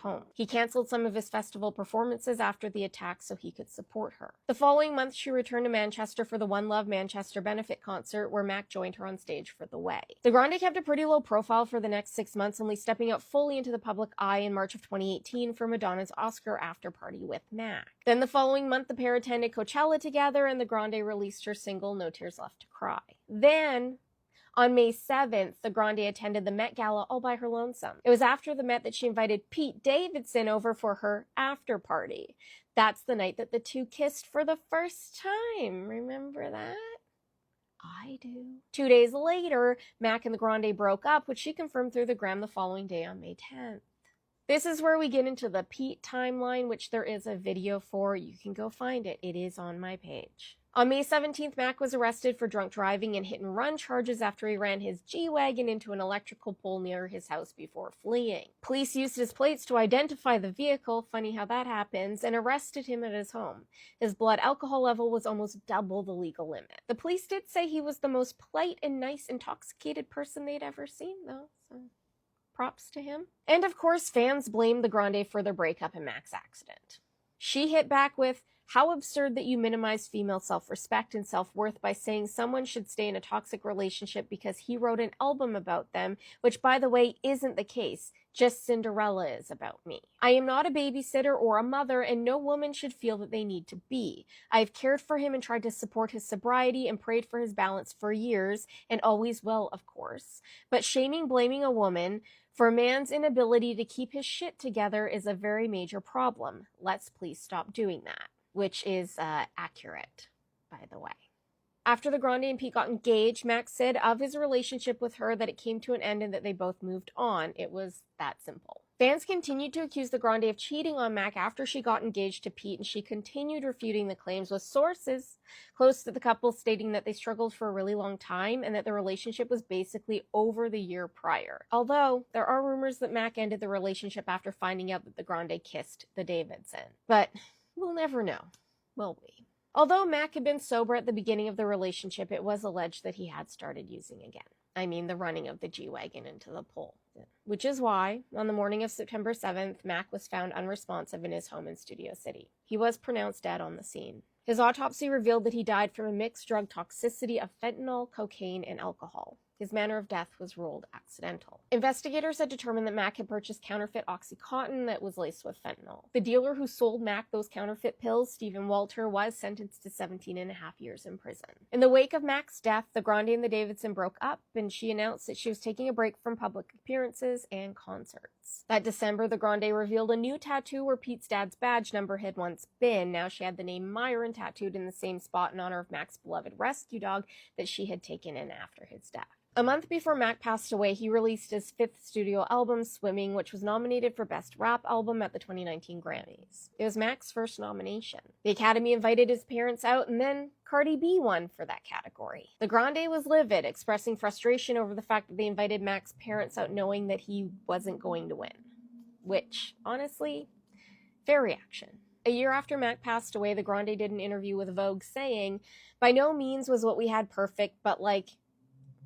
home. He canceled some of his festival performances after the attack so he could support her. The following month, she returned to Manchester for the One Love Manchester benefit concert, where Mac joined her on stage for The Way. The Grande kept a pretty low profile for the next 6 months, only stepping out fully into the public eye in March of 2018 for Madonna's Oscar after party with Mac. Then the following month, the pair attended Coachella together, and the Grande released her single No Tears Left to Cry. Then, on May 7th, the Grande attended the Met Gala all by her lonesome. It was after the Met that she invited Pete Davidson over for her after party. That's the night that the two kissed for the first time. Remember that? I do. 2 days later, Mac and the Grande broke up, which she confirmed through the gram the following day on May 10th. This is where we get into the Pete timeline, which there is a video for. You can go find it. It is on my page. On May 17th, Mac was arrested for drunk driving and hit-and-run charges after he ran his G-Wagon into an electrical pole near his house before fleeing. Police used his plates to identify the vehicle, funny how that happens, and arrested him at his home. His blood alcohol level was almost double the legal limit. The police did say he was the most polite and nice intoxicated person they'd ever seen, though, so props to him. And of course, fans blamed the Grande for their breakup and Mac's accident. She hit back with, "How absurd that you minimize female self-respect and self-worth by saying someone should stay in a toxic relationship because he wrote an album about them, which, by the way, isn't the case. Just Cinderella is about me. I am not a babysitter or a mother, and no woman should feel that they need to be. I've cared for him and tried to support his sobriety and prayed for his balance for years, and always will, of course. But blaming a woman for a man's inability to keep his shit together is a very major problem. Let's please stop doing that." Which is accurate, by the way. After the Grande and Pete got engaged, Mac said of his relationship with her that it came to an end and that they both moved on. It was that simple. Fans continued to accuse the Grande of cheating on Mac after she got engaged to Pete, and she continued refuting the claims, with sources close to the couple stating that they struggled for a really long time and that the relationship was basically over the year prior. Although, there are rumors that Mac ended the relationship after finding out that the Grande kissed the Davidson. But we'll never know, will we? Although Mac had been sober at the beginning of the relationship, it was alleged that he had started using again. I mean, the running of the G-Wagon into the pole. Which is why, on the morning of September 7th, Mac was found unresponsive in his home in Studio City. He was pronounced dead on the scene. His autopsy revealed that he died from a mixed drug toxicity of fentanyl, cocaine, and alcohol. His manner of death was ruled accidental. Investigators had determined that Mac had purchased counterfeit OxyContin that was laced with fentanyl. The dealer who sold Mac those counterfeit pills, Stephen Walter, was sentenced to 17.5 years in prison. In the wake of Mac's death, the Grande and the Davidson broke up, and she announced that she was taking a break from public appearances and concerts. That December, the Grande revealed a new tattoo where Pete's dad's badge number had once been. Now she had the name Myron tattooed in the same spot in honor of Mac's beloved rescue dog that she had taken in after his death. A month before Mac passed away, he released his 5th studio album, Swimming, which was nominated for Best Rap Album at the 2019 Grammys. It was Mac's first nomination. The Academy invited his parents out, and then Cardi B won for that category. The Grande was livid, expressing frustration over the fact that they invited Mac's parents out knowing that he wasn't going to win. Which, honestly, fair reaction. A year after Mac passed away, the Grande did an interview with Vogue saying, "By no means was what we had perfect, but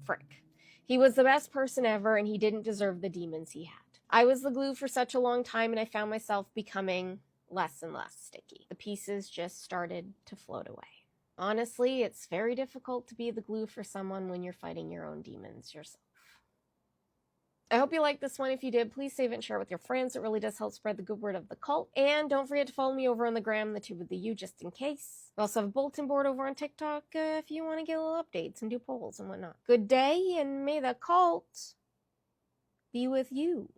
frick. He was the best person ever, and he didn't deserve the demons he had. I was the glue for such a long time, and I found myself becoming less and less sticky. The pieces just started to float away." Honestly, it's very difficult to be the glue for someone when you're fighting your own demons yourself. I hope you liked this one. If you did, please save it and share it with your friends. It really does help spread the good word of the cult. And don't forget to follow me over on the gram, the tube with the U, just in case. We also have a bulletin board over on TikTok if you want to get little updates and do polls and whatnot. Good day, and may the cult be with you.